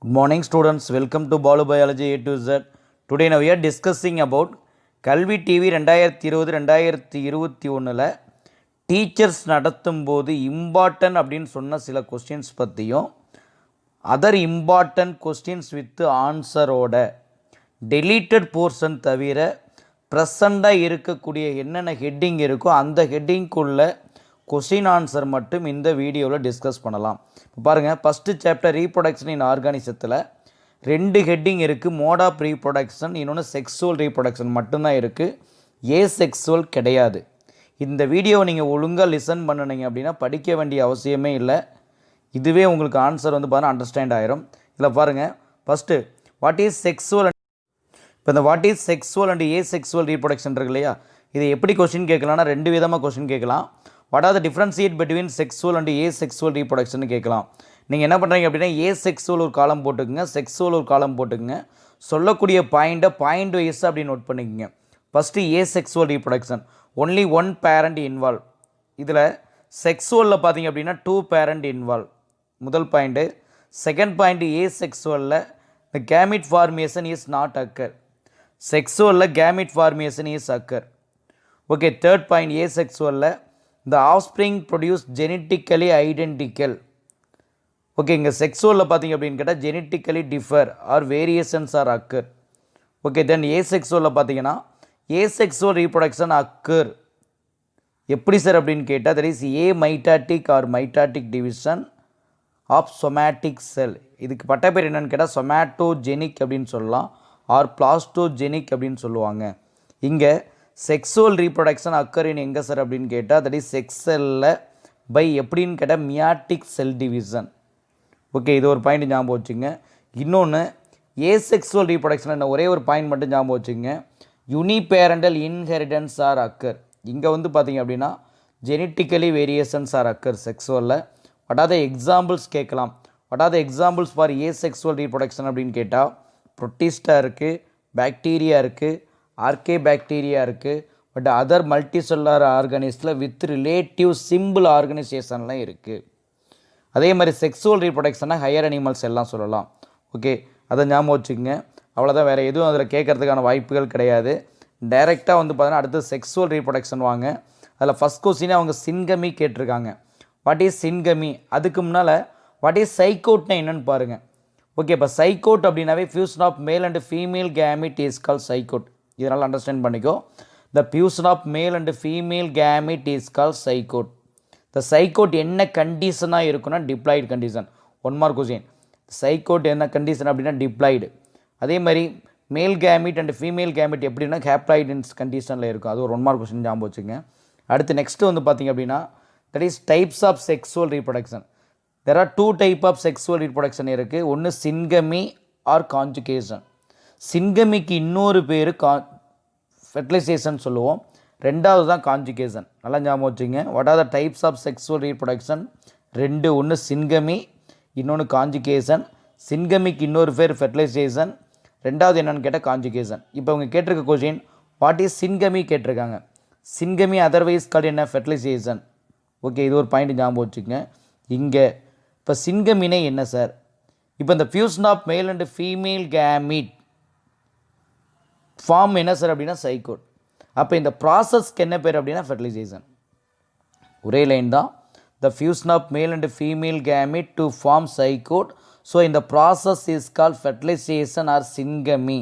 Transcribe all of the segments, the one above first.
Good morning students, welcome to Balu Biology A to Z. Today now we are discussing about கல்வி TV 2020-2021ல் teachers நடத்தும் போது important அப்படின்னு சொன்ன சில கொஸ்டின்ஸ் பற்றியும் அதர் இம்பார்ட்டன்ட் கொஸ்டின்ஸ் வித் ஆன்சரோட டெலீட்டட் போர்ஷன் தவிர ப்ரெசண்டாக இருக்கக்கூடிய என்னென்ன ஹெட்டிங் இருக்கோ அந்த ஹெட்டிங்குள்ள கொஸ்டின் ஆன்சர் மட்டும் இந்த வீடியோவில் டிஸ்கஸ் பண்ணலாம். இப்போ பாருங்கள், ஃபஸ்ட்டு சாப்டர் ரீப்ரொடக்ஷன் இன் ஆர்கானிசத்தில் 2 ஹெட்டிங் இருக்குது. மோட் ஆஃப் ரீப்ரொடக்ஷன், இன்னொன்று செக்ஸுவல் ரீப்ரொடக்ஷன் மட்டும்தான் இருக்குது, ஏ செக்ஸுவல் கிடையாது. இந்த வீடியோவை நீங்கள் ஒழுங்காக லிசன் பண்ணினீங்க அப்படின்னா படிக்க வேண்டிய அவசியமே இல்லை. இதுவே உங்களுக்கு ஆன்சர் பார்த்தீங்கன்னா அண்டர்ஸ்டாண்ட் ஆயிரும். இதில் பாருங்கள், ஃபஸ்ட்டு வாட் இஸ் செக்ஸுவல். இப்போ இந்த what is sexual and A sexual reproduction இருக்கு இல்லையா, இதை எப்படி கொஸ்டின் கேட்கலாம்னா 2 விதமாக கொஸ்டின் கேட்கலாம். What are the differentiate between sexual and A sexual reproduction கேட்கலாம். நீங்கள் என்ன பண்ணுறீங்க அப்படின்னா ஏ செக்ஸுவல் ஒரு காலம் போட்டுக்குங்க, செக்ஸுவல் ஒரு காலம் போட்டுக்குங்க. சொல்லக்கூடிய பாயிண்ட் வைஸ் அப்படி நோட் பண்ணிக்கோங்க. First a sexual reproduction, only 1 parent involve. இதில் செக்ஸுவலில் பார்த்தீங்க அப்படின்னா 2 பேரண்ட் இன்வால்வ், முதல் பாயிண்ட்டு. செகண்ட் பாயிண்ட், ஏ செக்ஸுவலில் the gamete formation is not occur. செக்ஸுவலில் gamete formation is occur. Okay, third point, a செக்ஸுவலில் the offspring produce genetically identical. Okay, இங்கே செக்ஸுவலில் பார்த்தீங்க அப்படின்னு கேட்டால் genetically differ or variations are occur. Okay, then a செக்ஸுவலில் பார்த்தீங்கன்னா ஏ செக்ஸுவல் ரீப்ரொடக்ஷன் அக்கர். எப்படி சார் அப்படின்னு கேட்டால் that is a mitotic or mitotic division of somatic cell. இதுக்கு பட்ட பேர் என்னென்னு கேட்டால் சொமேட்டோஜெனிக் அப்படின்னு சொல்லலாம், ஆர் பிளாஸ்டோஜெனிக் அப்படின்னு சொல்லுவாங்க. இங்கே செக்ஸுவல் ரீப்ரொடக்ஷன் அக்கரின் எங்கே சார் அப்படின்னு கேட்டால் தட் இஸ் செக்ஸ் செல்லில் பை எப்படின்னு கேட்டால் மியாட்டிக் செல் டிவிஷன். ஓகே, இது ஒரு பாயிண்ட் ஞாபகம் வச்சுங்க. இன்னொன்று ஏ செக்ஸுவல் ரீப்ரொடக்ஷன் ஒரே ஒரு பாயிண்ட் மட்டும் ஞாபகம் வச்சுங்க, யூனிபேரண்டல் இன்ஹெரிடன்ஸ் ஆர் அக்கர். இங்கே பார்த்தீங்க அப்படின்னா ஜெனட்டிக்கலி வேரியேஷன்ஸ் ஆர் அக்கர் செக்ஸுவலில். வாட் ஆர் த எக்ஸாம்பிள்ஸ் கேட்கலாம். What are the examples for a sexual reproduction அப்படின்னு கேட்டால் புரோட்டிஸ்டா இருக்குது, பாக்டீரியா இருக்குது, ஆர்கே பாக்டீரியா இருக்குது, பட் அதர் மல்டி செல்லுலார் ஆர்கனிஸில் வித் ரிலேட்டிவ் சிம்பிள் ஆர்கனைசேஷன்லாம் இருக்குது. அதே மாதிரி செக்ஸுவல் ரீப்ரொடக்ஷனாக ஹையர் அனிமல்ஸ் எல்லாம் சொல்லலாம். ஓகே, அதை ஞாபகம் வச்சுக்கோங்க. அவ்வளோதான், வேறு எதுவும் அதில் கேட்கறதுக்கான வாய்ப்புகள் கிடையாது. டைரெக்டாக பார்த்தீங்கன்னா அடுத்து செக்ஸுவல் ரீப்ரொடக்ஷன் வாங்க. அதில் ஃபஸ்ட் கொஸ்டினே அவங்க சின்கமி கேட்டிருக்காங்க. வாட் இஸ் சின்கமி, அதுக்கு முன்னால் வாட் இஸ் சைக்கோட்னா என்னென்னு பாருங்கள். ஓகே, இப்போ சைக்கோட் அப்படின்னாவே fusion of male and female gamete is call zygote. இதனால் அண்டர்ஸ்டாண்ட் பண்ணிக்கோ. The fusion of male and female gamete is call zygote. The zygote என்ன கண்டிஷனாக இருக்குன்னா diploid condition. 1 mark question. Zygote என்ன கண்டிஷன் அப்படின்னா டிப்ளாய்டு. அதே மாதிரி மேல் கேமிட் அண்ட் ஃபீமேல் கேமிட் எப்படின்னா ஹேப்ளாய்டின்ஸ் கண்டிஷனில் இருக்கும். அது ஒரு 1 மார்க் கொஸ்டின் ஞாபகம் வச்சுங்க. அடுத்து நெக்ஸ்ட்டு பார்த்தீங்க அப்படின்னா that is types of sexual reproduction. There are 2 type of sexual reproduction இருக்குது. ஒன்று சின்கமி ஆர் கான்ஜுகேஷன். சின்கமிக்கு இன்னொரு பேர் ஃபெர்டிலைசேஷன் சொல்லுவோம், ரெண்டாவது தான் கான்ஜுகேஷன். நல்லா ஞாபகம் வச்சுங்க. What are the types of sexual reproduction? 2, ஒன்று சின்கமி, இன்னொன்று கான்ஜுகேஷன். சின்கமிக்கு இன்னொரு பேர் ஃபெர்டிலைசேஷன், ரெண்டாவது என்னென்னு கேட்டால் கான்ஜுகேஷன். இப்போ அவங்க கேட்டிருக்க கொஸ்டின் வாட் இஸ் சின்கமி கேட்டிருக்காங்க. சின்கமி அதர்வைஸ் கால்டு என்ன, ஃபெர்டிலைசேஷன். ஓகே, இது ஒரு பாயிண்ட் ஞாபகம் வச்சுக்கோங்க. இங்கே இப்போ சின்கமினே என்ன சார், இப்போ இந்த fusion of male and female gamete form என்ன சார் அப்படின்னா சைக்கோட். அப்போ இந்த ப்ராசஸ்க்கு என்ன பேர் அப்படின்னா ஃபெர்டிலைசேஷன். ஒரே லைன் தான், the fusion of male and female gamete to form zygote. So இந்த process is call fertilization or syngamy.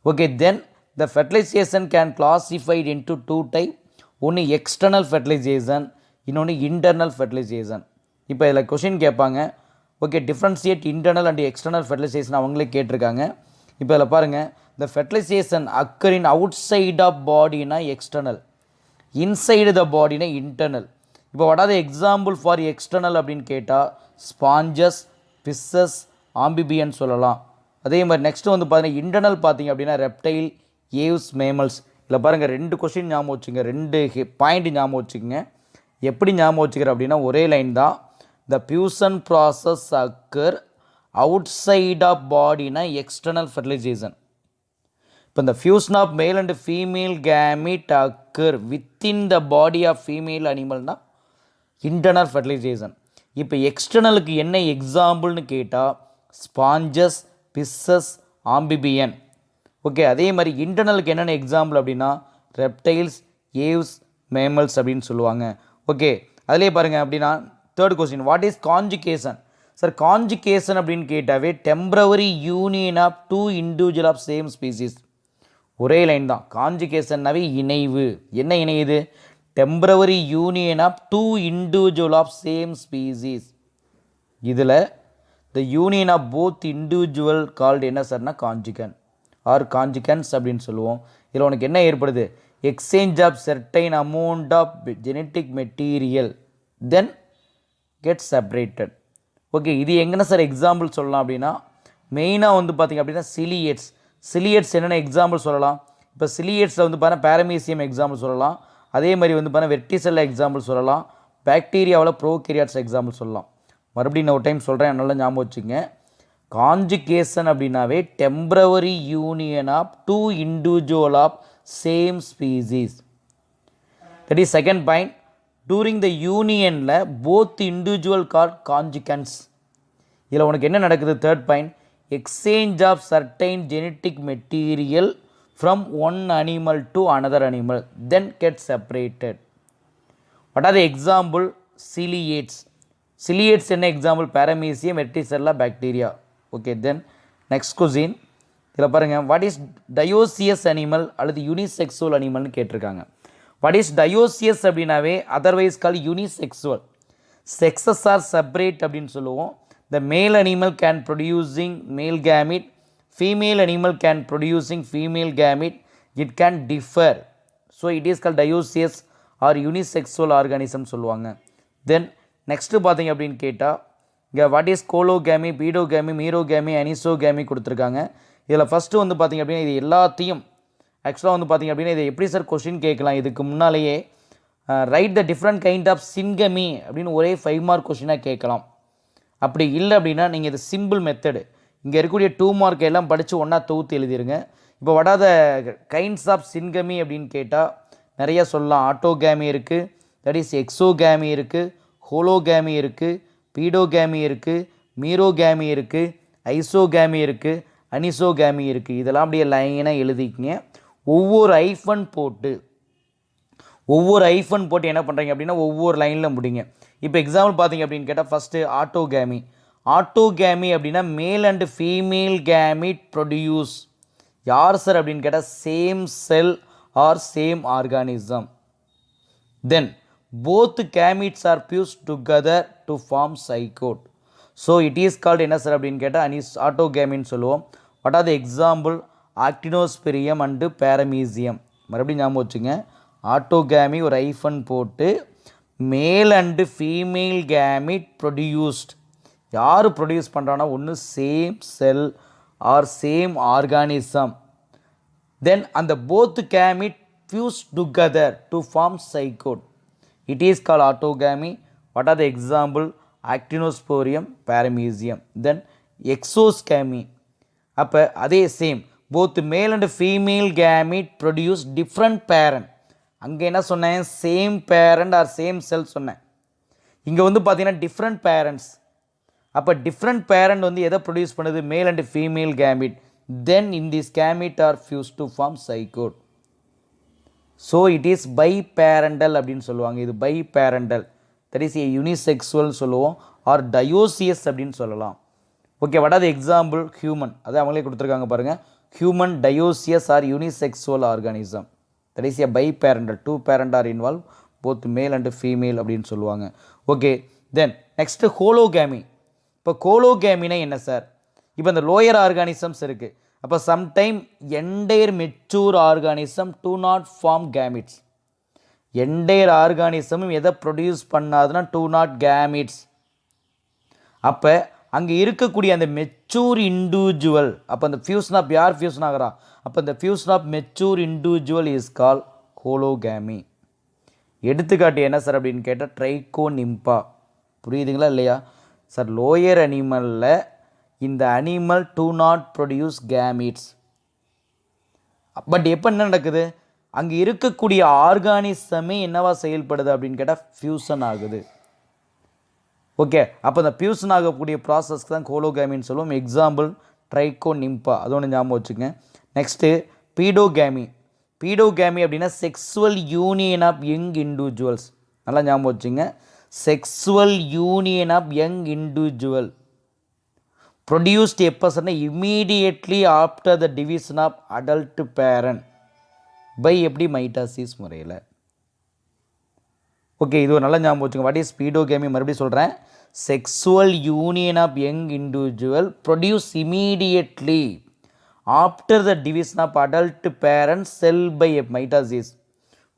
Okay, then the fertilization can classified into 2 type. ஒன்று எக்ஸ்டர்னல் ஃபெர்டிலைசேஷன், இன்னொன்று இன்டர்னல் ஃபெர்டிலைசேஷன். இப்போ இதில் question கேட்பாங்க. Okay, differentiate internal and external fertilization அவங்களே கேட்டிருக்காங்க. இப்போ இதில் பாருங்கள், the fertilization occur in outside of body na external, inside the body na internal. இப்போ what are the example for external அப்படின்னு கேட்டால் ஸ்பாஞ்சஸ், ஃபிஷஸ், ஆம்பிபியன் சொல்லலாம். அதே மாதிரி நெக்ஸ்ட் பார்த்தீங்கன்னா இன்டர்னல் பார்த்தீங்க அப்படின்னா ரெப்டைல், ஏவ்ஸ், மேமல்ஸ். இதில் பாருங்கள் 2 கொஸ்டின் ஞாபகம் வச்சுங்க, 2 பாயிண்ட் ஞாபகம் வச்சுக்கோங்க. எப்படி ஞாபகம் வச்சுக்கிற அப்படின்னா ஒரே லைன் தான், the fusion process occur outside of பாடினா எக்ஸ்டர்னல் ஃபெர்டிலைசேஷன். இப்போ இந்த fusion of male and female gamete occur within the body of ஃபீமேல் அனிமல்னா இன்டர்னல் ஃபெர்டிலைசேஷன். இப்போ எக்ஸ்டர்னலுக்கு என்ன எக்ஸாம்பிள்னு கேட்டால் ஸ்பாஞ்சஸ், பிஸ்ஸஸ், ஆம்பிபியன். ஓகே, அதே மாதிரி இன்டர்னலுக்கு என்னென்ன எக்ஸாம்பிள் அப்படின்னா ரெப்டைல்ஸ், ஏவ்ஸ், மேமல்ஸ் அப்படின்னு சொல்லுவாங்க. ஓகே, அதிலே பாருங்கள் அப்படின்னா third question, what is conjugation? Sir conjugation அப்படின்னு கேட்டாவே temporary union of two individual of same species. ஒரே லைன் தான். கான்ஜுகேஷன்னாவே இணைவு. என்ன இணையுது? Temporary union of two individual of same species. இதில் the union of both individual called என்ன சார்னா கான்ஜுகன் ஆர் கான்ஜுகன்ஸ் அப்படின்னு சொல்லுவோம். இதில் உனக்கு என்ன ஏற்படுது? Exchange of certain amount of genetic material then get separated. Okay, இது எங்கன்னா சார் எக்ஸாம்பிள் சொல்லலாம் அப்படின்னா மெயினாக வந்து பார்த்திங்க அப்படின்னா சிலியேட்ஸ். சிலியேட்ஸ் என்னென்ன எக்ஸாம்பிள் சொல்லலாம்? இப்போ சிலியேட்ஸில் வந்து பார்த்தீங்கன்னா பேரமீசியம் எக்ஸாம்பிள் சொல்லலாம். அதே மாதிரி வந்து பார்த்தீங்கன்னா வெர்டிசெல்ல எக்ஸாம்பிள் சொல்லலாம். பாக்டீரியாவில் ப்ரோகேரியாட்ஸ் எக்ஸாம்பிள் சொல்லலாம். மறுபடியும் நான் ஒரு டைம் சொல்கிறேன், நல்லா ஞாபகம் வச்சுங்க. கான்ஜுகேஷன் அப்படின்னாவே temporary union of two individual of same species. That is second point. During the யூனியனில் போத் இண்டிவிஜுவல் கால் கான்ஜுகன்ஸ். இதில் உனக்கு என்ன நடக்குது? Third point, exchange of certain genetic material from one animal to another animal then get separated. What are the example? Ciliates. Ciliates என்ன example? Paramecium, vorticella, bacteria. Okay, then next question. இதில் பாருங்கள், what is dioecious animal அல்லது unisexual அனிமல்னு கேட்டிருக்காங்க. What is dioecious அப்படின்னாவே otherwise கால் unisexual. Sexes R separate அப்படின்னு சொல்லுவோம். The male animal can producing male gamete, female animal can producing female gamete. It can differ. So it is called dioecious or unisexual organism சொல்லுவாங்க. Then next பார்த்தீங்க அப்படின்னு கேட்டால் இங்கே what is கோலோகேமி, பீடோகேமி, மீரோகேமி, அனிசோகேமி கொடுத்துருக்காங்க. இதில் first வந்து பார்த்திங்க அப்படின்னா இது எல்லாத்தையும் ஆக்சுவலாக வந்து பார்த்திங்க அப்படின்னா இதை எப்படி சார் கொஸ்டின் கேட்கலாம்? இதுக்கு முன்னாலேயே write the different kind of syngamy அப்படின்னு ஒரே 5 மார்க் கொஸ்டினாக கேட்கலாம். அப்படி இல்லை அப்படின்னா நீங்கள் இது சிம்பிள் மெத்தடு இங்கே இருக்கக்கூடிய 2 மார்க் எல்லாம் படித்து ஒன்றா தொகுத்து எழுதிருங்க. இப்போ வடாத கைண்ட்ஸ் ஆஃப் சின்கமி அப்படின்னு கேட்டால் நிறைய சொல்லலாம். ஆட்டோகேமி இருக்குது, தட் இஸ் எக்ஸோகேமி இருக்குது, ஹோலோகேமி இருக்குது, பீடோகேமி இருக்குது, மீரோகேமி இருக்குது, ஐசோகேமி இருக்குது, அனிசோகேமி இருக்குது. இதெல்லாம் அப்படியே லைனாக எழுதிக்கிங்க. ஒவ்வொரு ஐஃபன் போட்டு என்ன பண்ணுறீங்க அப்படின்னா ஒவ்வொரு லைனில் முடிங்க. இப்போ எக்ஸாம்பிள் பார்த்தீங்க அப்படின்னு கேட்டால் ஃபஸ்ட்டு ஆட்டோகேமி. ஆட்டோகேமி அப்படின்னா male and female gamete produce. யார் சார் அப்படின்னு கேட்டால் same cell or same organism. Then both gametes are fuse together to form zygote. So it is called என்ன சார் அப்படின்னு கேட்டால் ஆட்டோகேமின்னு சொல்லுவோம். What are the example? Actinosphaerium and paramecium. மறுபடியும் ஞாபகம் வச்சுங்க. ஆட்டோகேமி ஒரு ஐஃபன் போட்டு male and female gamete produced. யார் ப்ரொடியூஸ் பண்ணுறான்னா ஒன்று same cell or same organism. Then அந்த both gamete fuse together to form zygote. It is call autogamy. What are the example? Actinosphaerium, paramecium. Then exogamy. அப்போ அதே same both male and female gamete produce different parent. அங்கே என்ன சொன்னேன்? Same parent or same cell சொன்னேன். இங்கே வந்து பார்த்தீங்கன்னா different parents. அப்போ டிஃப்ரெண்ட் பேரண்ட் வந்து எதை ப்ரொடியூஸ் பண்ணுது? Male and female gamete. Then in this gamete are fuse to form zygote. So it is biparental அப்படின்னு சொல்லுவாங்க. இது by parental, that is a unisexual சொல்லுவோம் ஆர் டயோசியஸ் அப்படின்னு சொல்லலாம். Okay, what are the example? Human. அதை அவங்களே கொடுத்துருக்காங்க பாருங்கள். Human dioecious or unisexual organism. That is a biparental. 2 parent are involve, both male and female அப்படின்னு சொல்லுவாங்க. Okay, then next hologamy. இப்போ கோலோகேமினா என்ன சார்? இப்போ இந்த லோயர் ஆர்கானிசம்ஸ் இருக்குது. அப்போ sometime entire mature organism do not form gametes. Entire ஆர்கானிசமும் எதை ப்ரொடியூஸ் பண்ணாதுன்னா டு நாட் கேமிட்ஸ். அப்போ அங்கே இருக்கக்கூடிய அந்த மெச்சூர் இண்டிவிஜுவல், அப்போ அந்த ஃபியூஷன் ஆஃப் யார் ஃபியூஷன் ஆகிறா? அப்போ இந்த fusion of mature individual is call hologamy. எடுத்துக்காட்டு என்ன சார் அப்படின்னு கேட்டால் ட்ரைகோனிம்பா. புரியுதுங்களா இல்லையா சார்? லோயர் அனிமலில் இந்த animal to not produce gametes. But எப்போ என்ன நடக்குது? அங்கே இருக்கக்கூடிய ஆர்கானிசமே என்னவா செயல்படுது அப்படின்னு கேட்டால் ஃபியூஷன் ஆகுது. ஓகே, அப்போ இந்த பியூசன் ஆகக்கூடிய ப்ராசஸ்க்கு தான் கோலோகேமின்னு சொல்லுவோம். எக்ஸாம்பிள் ட்ரைகோனிம்பா, அது ஒன்று ஞாபகம் வச்சுங்க. Next paedogamy. பீடோகேமி அப்படின்னா sexual union of young individuals. நல்லா ஞாபகம் வச்சுங்க. Sexual union of young individual produced a person immediately after the division of adult parent by எப்படி மைட்டாசிஸ் முறையில். ஓகே, இது ஒரு நல்ல ஞாபகம் வச்சுங்க. What is paedogamy? மறுபடியும் சொல்கிறேன். Sexual union of young individual produce immediately after the division of adult parent cell by mitosis.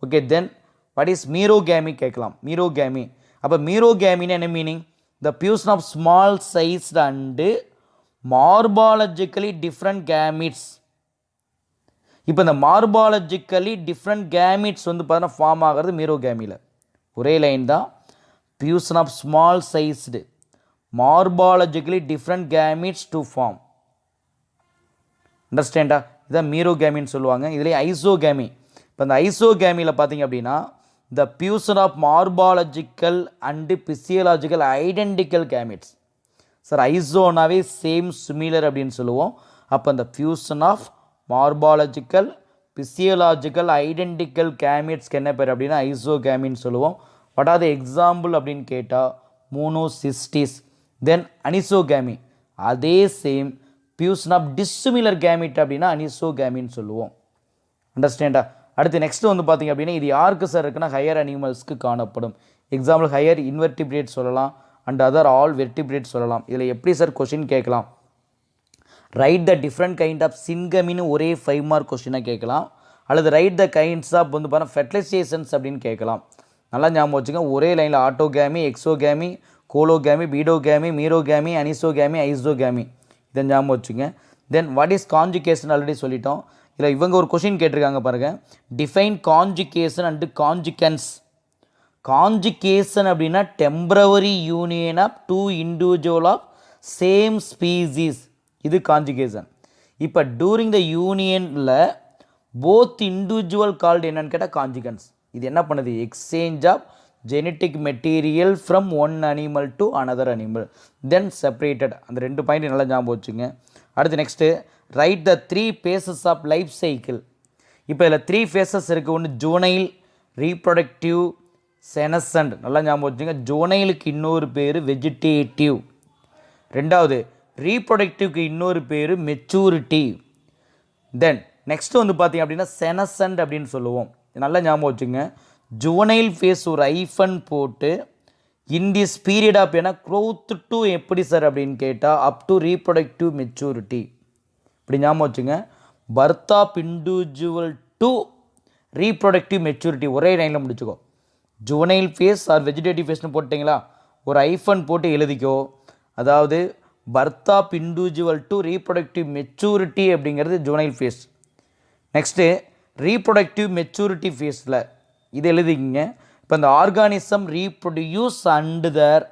Okay, then what is merogamy கேட்கலாம். மீரோகேமி, அப்போ மீரோகேமின்னு என்ன meaning? The fusion of small sized and morphologically different gametes. இப்போ இந்த மார்பாலஜிக்கலி different gametes வந்து பார்த்தீங்கன்னா form ஆகிறது மீரோகேமியில். ஒரே லைன் தான். Fusion of small sized morphologically different gametes to form. அண்டர்ஸ்டாண்டா? இதான் மீரோகேமின்னு சொல்லுவாங்க. இதுலேயே ஐசோகேமி. இப்போ இந்த ஐசோகேமியில் பார்த்தீங்க அப்படின்னா the fusion of morphological and physiological identical gametes. Sir ஐசோனாவே சேம் சிமிலர் அப்படின்னு சொல்லுவோம். அப்போ அந்த fusion of morphological physiological identical கேமிட்ஸ்க்கு என்ன பேர் அப்படின்னா ஐசோகேமின்னு சொல்லுவோம். வாட் ஆர் த எக்ஸாம்பிள் அப்படின்னு கேட்டால் மோனோசிஸ்டிஸ். தென் அனிசோகேமி, அதே same fusion of dissimilar gamete அப்படின்னா அனிசோகேமின்னு சொல்லுவோம். அண்டர்ஸ்டாண்டா? அடுத்து நெக்ஸ்ட் வந்து பார்த்தீங்க அப்படின்னா இது யாருக்கு சார் இருக்குன்னா ஹையர் அனிமல்ஸ்க்கு காணப்படும். எக்ஸாம்பிள் ஹையர் இன்வெர்டிபிரேட் சொல்லலாம் அண்ட் அதர் ஆல் வெர்டிபிரேட் சொல்லலாம். இதில் எப்படி சார் கொஷின் கேட்கலாம்? Write the different kind of சிங்கமின்னு ஒரே 5 மார்க் கொஷினாக கேட்கலாம். அல்லது ரைட் த கைண்ட்ஸ் ஆஃப் வந்து பார்த்தா ஃபெர்டிலைசேஷன்ஸ் அப்படின்னு கேட்கலாம். நல்லா ஞாபகம் வச்சுங்க. ஒரே லைனில் ஆட்டோகேமி, எக்ஸோகேமி, கோலோகேமி, பீடோகேமி, மீரோகேமி, அனிசோகேமி, ஐசோகேமி, இதை ஞாபகம் வச்சுங்க. Then what is conjugation already சொல்லிட்டோம். இல்லை இவங்க ஒரு கொஷின் கேட்டிருக்காங்க பாருங்கள். Define conjugation and conjugants. Conjugation அப்படின்னா temporary union of two individual of same species, இது கான்ஜுகேஷன். இப்போ டூரிங் த யூனியனில் போத் இண்டிவிஜுவல் கால்டு என்னன்னு கேட்டால் கான்ஜுகன்ஸ். இது என்ன பண்ணுது? Exchange of genetic material from one animal to another animal then separated. அந்த 2 பாயிண்ட் நல்லா ஞாபகம் வச்சுங்க. அடுத்து next right the 3 phases of life cycle. இப்போ இதில் 3 phases இருக்குது. ஒன்று ஜூனைல், ரீப்ரொடக்டிவ், செனசண்ட். நல்லா ஞாபகம் வச்சுங்க. ஜூனைலுக்கு இன்னொரு பேர் வெஜிடேட்டிவ். ரெண்டாவது ரீப்ரொடக்டிவ்க்கு இன்னொரு பேர் மெச்சூரிட்டி. தென் நெக்ஸ்ட் வந்து பார்த்தீங்க அப்படின்னா செனசண்ட் அப்படின்னு சொல்லுவோம். நல்லா ஞாபகம் வச்சுங்க. ஜூனைல் ஃபேஸ் ஒரு ஐஃபன் போட்டு இன் திஸ் பீரியட் ஆஃப் ஏன்னா க்ரோத் டு எப்படி சார் அப்படின்னு கேட்டால் அப் டு ரீப்ரொடக்டிவ் மெச்சூரிட்டி. இப்படி ஞாபகம் வச்சுங்க. Birth of individual to reproductive maturity ஒரே லைனில் முடிச்சுக்கோ. ஜுவனைல் ஃபேஸ் ஆர் வெஜிடேட்டிவ் ஃபேஸ்னு போட்டிங்களா, ஒரு ஐஃபன் போட்டு எழுதிக்கோ. அதாவது birth of individual to reproductive maturity அப்படிங்கிறது juvenile phase. Next reproductive maturity ஃபேஸில் இது எழுதிக்கிங்க. இப்போ இந்த organism reproduce and their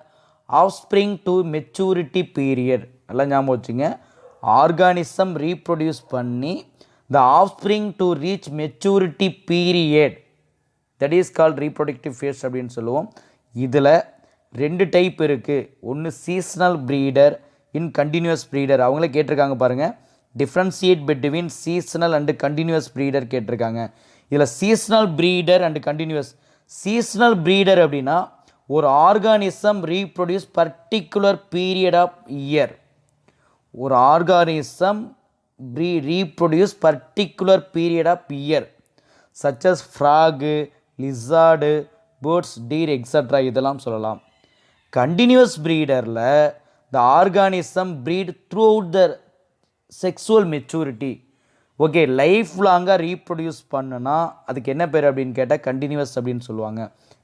offspring to maturity period. நல்லா ஞாபகம் வச்சுங்க. ஆர்கானிசம் ரீப்ரொடியூஸ் பண்ணி the offspring to reach maturity period, that is called reproductive phase அப்படின்னு சொல்லுவோம். இதில் 2 டைப் இருக்குது. ஒன்று seasonal breeder, in continuous breeder. அவங்களே கேட்டிருக்காங்க பாருங்கள். Differentiate between seasonal and continuous breeder கேட்டிருக்காங்க. இதில் seasonal breeder and continuous. Seasonal breeder அப்படின்னா ஒரு organism reproduce particular period of year. ஒரு organism reproduce particular period of year such as frog, lizard, birds, deer extra இதெல்லாம் சொல்லலாம். Continuous ப்ரீடரில் த organism breed throughout the sexual maturity. Okay, life லாங்காக reproduce பண்ணுனா அதுக்கு என்ன பேர் அப்படின்னு கேட்டால் கண்டினியூஸ் அப்படின்னு சொல்லுவாங்க.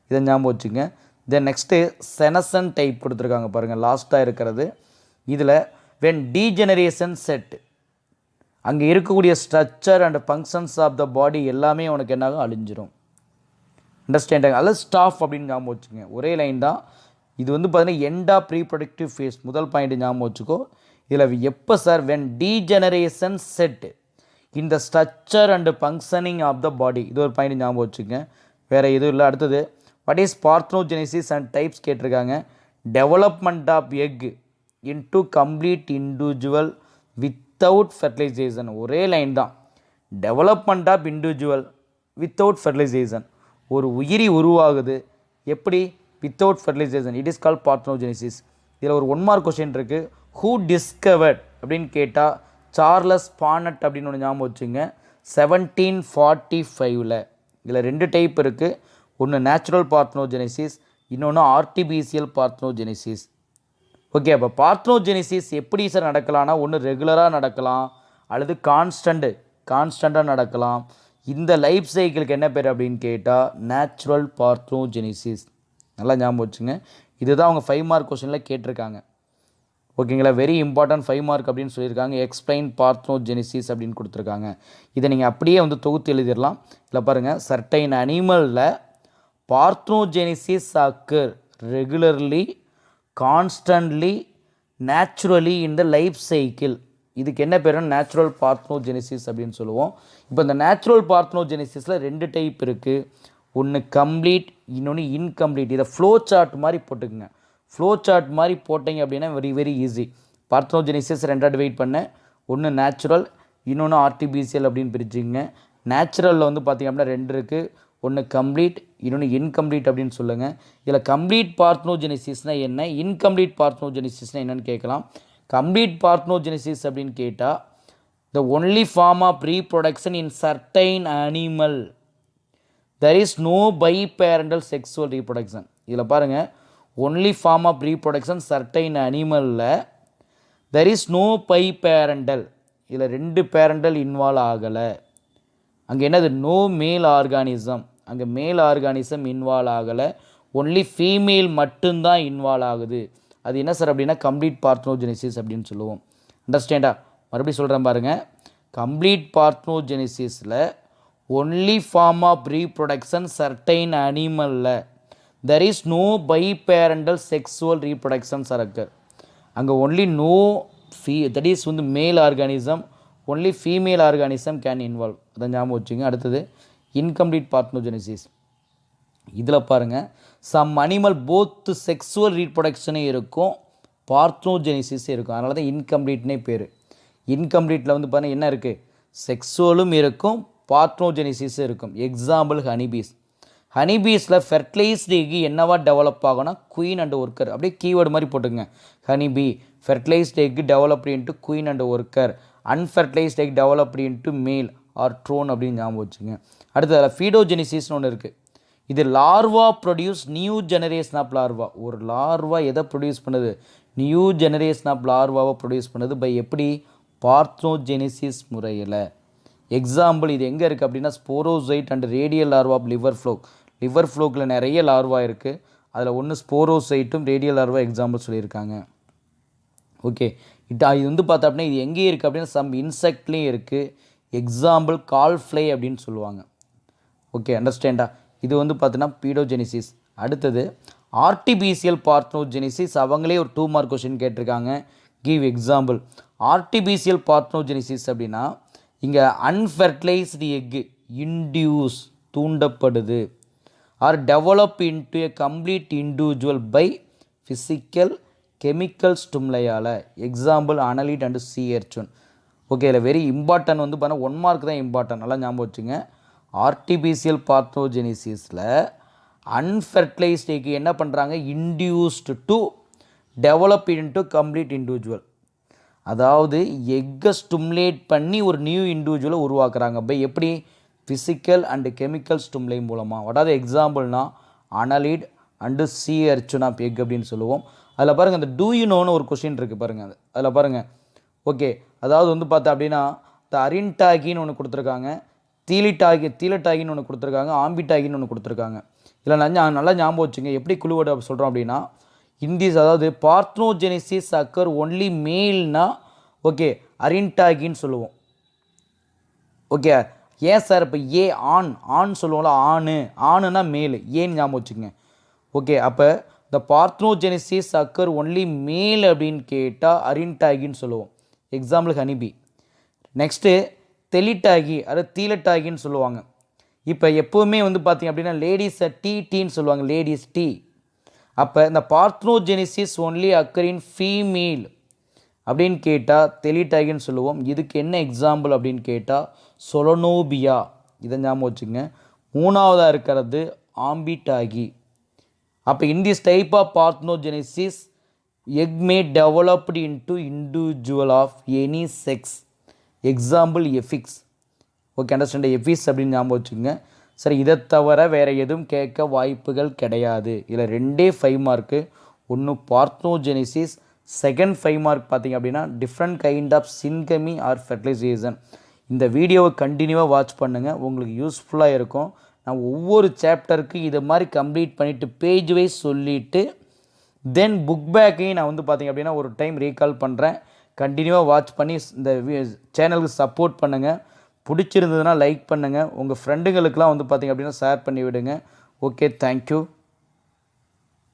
இதை ஞாபகம் வச்சுங்க. தென் நெக்ஸ்ட்டு செனசன் டைப் கொடுத்துருக்காங்க பாருங்கள், லாஸ்ட்டாக இருக்கிறது. இதில் வென் டீஜெனரேஷன் செட், அங்கே இருக்கக்கூடிய structure and functions of the body எல்லாமே உனக்கு என்னாகும்? அழிஞ்சிரும். அண்டர்ஸ்டாண்டிங்? அல்லது ஸ்டாஃப் அப்படின்னு ஞாபகம் வச்சுங்க. ஒரே லைன் தான். இது வந்து பார்த்தீங்கன்னா எண்ட் ஆஃப் ரீப்ரொடக்டிவ் ஃபேஸ். முதல் பாயிண்ட் ஞாபகம் வச்சுக்கோ. இதில் எப்போ sir? When degeneration set in the structure and functioning of the body. இது ஒரு பாயிண்ட் ஞாபகம் வச்சுங்க. வேறு எதுவும் இல்லை. அடுத்தது what is parthenogenesis and types கேட்டிருக்காங்க. Development of egg into complete individual without fertilization. ஒரே லைன் தான். Development of individual without fertilization. ஒரு உயிரி உருவாகுது எப்படி? Without fertilization. It is called parthenogenesis. இதில் ஒரு 1 மார்க் கொஸ்டின் இருக்குது. ஹூ டிஸ்கவர்ட் அப்படின்னு கேட்டால் சார்லஸ் பானட் அப்படின்னு ஒன்று ஞாபகம் வச்சுங்க. 1745. இதில் 2 டைப் இருக்குது. ஒன்று நேச்சுரல் பார்த்னோஜெனிசிஸ், இன்னொன்று ஆர்டிபிசியல் பார்த்னோஜெனிசிஸ். ஓகே, அப்போ பார்த்னோஜெனிசிஸ் எப்படி சார் நடக்கலாம்னா, ஒன்று ரெகுலராக நடக்கலாம் அல்லது கான்ஸ்டண்ட்டாக நடக்கலாம். இந்த லைஃப் சைக்கிளுக்கு என்ன பேர் அப்படின்னு கேட்டால் நேச்சுரல் பார்த்னோஜெனிசிஸ். நல்லா ஞாபகம் வச்சுங்க. இதுதான் அவங்க 5 மார்க் கொஸ்டினில் கேட்டிருக்காங்க. ஓகேங்களா? வெரி இம்பார்ட்டன்ட் 5 மார்க் அப்படின்னு சொல்லியிருக்காங்க. எக்ஸ்பிளைன் பார்த்னோஜெனிசிஸ் அப்படின்னு கொடுத்துருக்காங்க. இதை நீங்கள் அப்படியே வந்து தொகுத்து எழுதிடலாம். இல்லை பாருங்கள், சர்டைன் அனிமலில் parthenogenesis occur regularly, constantly, naturally in the life cycle. இதுக்கு என்ன பேருன்னா நேச்சுரல் பார்த்னோஜெனிசிஸ் அப்படின்னு சொல்லுவோம். இப்போ இந்த நேச்சுரல் பார்த்னோஜெனிசிஸில் 2 டைப் இருக்குது. ஒன்று கம்ப்ளீட், இன்னொன்று இன்கம்ப்ளீட். இதை ஃப்ளோ சார்ட் மாதிரி போட்டுக்குங்க. ஃப்ளோ சார்ட் மாதிரி போட்டிங்க அப்படின்னா வெரி ஈஸி. பார்த்னோஜெனிசிஸ் 2 டிவைட் பண்ணேன். ஒன்று நேச்சுரல், இன்னொன்று ஆர்டிபிசியல் அப்படின்னு பிரிச்சுங்க. நேச்சுரலில் வந்து பார்த்திங்க அப்படின்னா 2 இருக்குது. ஒன்று கம்ப்ளீட், இன்னொன்று இன்கம்ப்ளீட் அப்படின்னு சொல்லுங்கள். இதில் கம்ப்ளீட் பார்த்னோஜெனிசிஸ்னால் என்ன, இன்கம்ப்ளீட் பார்த்னோஜெனிசிஸ்னால் என்னென்னு கேட்கலாம். கம்ப்ளீட் பார்த்னோஜெனிசிஸ் அப்படின்னு கேட்டால் the only form of reproduction in certain animal there is no biparental sexual reproduction. இதில் பாருங்கள், only form of reproduction certain அனிமலில் there is no biparental. இதில் 2 பேரண்டல் இன்வால்வ் ஆகலை. அங்கே என்னது? நோ மேல் ஆர்கானிசம். அங்கே மேல் ஆர்கானிசம் இன்வால்வ் ஆகலை. ஒன்லி ஃபீமேல் மட்டும்தான் இன்வால்வ் ஆகுது. அது என்ன சார் அப்படின்னா கம்ப்ளீட் பார்த்னோஜெனிசிஸ் அப்படின்னு சொல்லுவோம். அண்டர்ஸ்டாண்டா? மறுபடியும் சொல்கிறேன் பாருங்கள். கம்ப்ளீட் பார்த்னோஜெனிசிஸில் only form of reproduction certain அனிமலில் there is no biparental sexual reproductions occur. அங்கே ஒன்லி நோ தட் இஸ் வந்து male organism, only female organism can involve. அதை ஞாபகம் வச்சுங்க. அடுத்தது இன்கம்ப்ளீட் பார்த்னோஜெனிசிஸ். இதில் பாருங்கள், சம் அனிமல் போத் செக்ஸுவல் ரீப்ரொடக்ஷனே இருக்கும், பார்த்னோஜெனிசிஸே இருக்கும். அதனால தான் இன்கம்ப்ளீட்னே பேர். இன்கம்ப்ளீட்டில் வந்து பாருங்கள் என்ன இருக்குது? செக்ஸுவலும் இருக்கும், பார்த்னோஜெனிசிஸும் இருக்கும். Example honeybees. ஹனிபீஸில் ஃபெர்டிலைஸ்டு எக் என்னவா டெவலப் ஆகும்னா குயின் அண்ட் ஒர்க்கர். அப்படியே கீவேர்டு மாதிரி போட்டுங்க. Honeybee fertilized egg developed into queen and worker, unfertilized egg developed into male or drone அப்படின்னு ஞாபகம் வச்சுங்க. அடுத்ததில் ஃபீடோஜெனிசிஸ்னு ஒன்று இருக்குது. இது larva produce new generation of larva. ஒரு லார்வா எதை ப்ரொடியூஸ் பண்ணுது? நியூ ஜெனரேஷன் ஆஃப் லார்வாவை ப்ரொடியூஸ் பண்ணுது. பை எப்படி? பார்த்னோஜெனிசிஸ் முறையில். எக்ஸாம்பிள் இது எங்கே இருக்குது அப்படின்னா sporocyst and radial larva of liver fluke. Liver ஃப்ளோக்கில் நிறைய லார்வா இருக்குது. அதில் ஒன்று ஸ்போரோசைட்டும் ரேடியல் லார்வா எக்ஸாம்பிள் சொல்லியிருக்காங்க. ஓகே, இது வந்து பார்த்தா அப்படின்னா இது எங்கேயும் இருக்குது அப்படின்னா சம் இன்செக்ட்லேயும் இருக்குது. எக்ஸாம்பிள் கால்ஃப்ளை அப்படின்னு சொல்லுவாங்க. ஓகே, அண்டர்ஸ்டாண்டா? இது வந்து பார்த்தீங்கன்னா பீடோஜெனிசிஸ். அடுத்தது ஆர்டிபிசியல் பார்த்னோஜெனிசிஸ். அவங்களே ஒரு 2 மார்க் கொஸ்டின் கேட்டிருக்காங்க. Give example. ஆர்டிபிசியல் பார்த்னோஜெனிசிஸ் அப்படின்னா இங்கே அன்ஃபெர்டிலைஸ்டு எக்கு இன்டியூஸ் தூண்டப்படுது or develop into a complete individual by physical chemical ஸ்டிமுலையால். Example annelid and sea urchin. Okay, இதில் வெரி இம்பார்ட்டன்ட் வந்து பார்த்தா 1 மார்க் தான் இம்பார்ட்டன்ட். நல்லா ஞாபகம் வச்சுங்க. ஆர்டிபிசியல் பார்த்னோஜெனிசிஸில் அன்ஃபெர்டிலைஸ்டு எக்கு என்ன பண்ணுறாங்க? Induced to develop into complete individual. அதாவது எக்கை ஸ்டிமுலேட் பண்ணி ஒரு நியூ இண்டிவிஜுவலை உருவாக்குறாங்க. பை எப்படி? ஃபிசிக்கல் அண்டு கெமிக்கல் ஸ்டிமுலை மூலமாக. அதாவது எக்ஸாம்பிள்னா அனலிட் அண்டு சி எர்ச்சுன் ஆஃப் எக் அப்படின்னு சொல்லுவோம். அதில் பாருங்கள், அந்த டூ யூ நோன்னு ஒரு கொஸ்டின் இருக்குது பாருங்கள். அதில் பாருங்கள். ஓகே, அதாவது வந்து பார்த்தா அப்படின்னா இந்த அரின்டாகின்னு ஒன்று கொடுத்துருக்காங்க, தீலட்டாகின்னு ஒன்று கொடுத்துருக்காங்க, ஆம்பிட்டாகின்னு ஒன்று கொடுத்துருக்காங்க. இதில் நல்லா ஞாபகம் வச்சுங்க. எப்படி குழுவோட சொல்கிறோம் அப்படின்னா இந்திஸ், அதாவது பார்த்னோஜெனிசிஸ் அக்கர் ஒன்லி மேல்னா ஓகே அரின்டாகின்னு சொல்லுவோம். ஓகே, ஏன் சார் இப்போ ஆண் சொல்லுவோம்ல, ஆணுன்னா மேல், ஏன்னு ஞாபகம் வச்சுக்கோங்க. ஓகே, அப்போ த பார்த்னோஜெனிசிஸ் அக்கர் ஒன்லி மேல் அப்படின்னு கேட்டால் அரின்டாகின்னு சொல்லுவோம். Example honeybee. நெக்ஸ்ட்டு தெலிட்டாகி, அதாவது தீலட்டாகின்னு சொல்லுவாங்க. இப்போ எப்போவுமே வந்து பார்த்திங்க அப்படின்னா லேடிஸை டீன்னு சொல்லுவாங்க. Ladies tea. அப்போ இந்த பார்த்னோஜெனிசிஸ் ஒன்லி அக்கர் இன் ஃபீமேல் அப்படின்னு கேட்டால் தெலிடாகின்னு சொல்லுவோம். இதுக்கு என்ன எக்ஸாம்பிள் அப்படின்னு கேட்டால் சொலனோபியா, இதை ஞாபகம் வச்சுங்க. மூணாவதாக இருக்கிறது ஆம்பிடாகி. அப்போ in this type of parthenogenesis egg may developed into individual of any sex. Example aphis. Okay, understand. Aphis அப்படின்னு ஞாபகம் வச்சுங்க. சரி, இதை தவிர வேறு எதுவும் கேட்க வாய்ப்புகள் கிடையாது. இதில் 2 5 மார்க்கு. ஒன்று பார்த்னோஜெனிசிஸ், செகண்ட் 5 மார்க் பார்த்திங்க அப்படின்னா different kind of syngamy or fertilisation. இந்த வீடியோவை கண்டினியூவாக வாட்ச் பண்ணுங்கள், உங்களுக்கு யூஸ்ஃபுல்லாக இருக்கும். நான் ஒவ்வொரு சாப்டருக்கு இதை மாதிரி கம்ப்ளீட் பண்ணிவிட்டு பேஜ் வைஸ் சொல்லிவிட்டு தென் புக் பேக்கையும் நான் வந்து பார்த்திங்க அப்படின்னா ஒரு டைம் ரீகால் பண்ணுறேன். கண்டினியூவாக வாட்ச் பண்ணி இந்த சேனலுக்கு சப்போர்ட் பண்ணுங்கள். பிடிச்சிருந்ததுன்னா லைக் பண்ணுங்கள். உங்கள் ஃப்ரெண்டுங்களுக்கெலாம் வந்து பார்த்திங்க அப்படின்னா ஷேர் பண்ணி விடுங்க. Okay, thank you.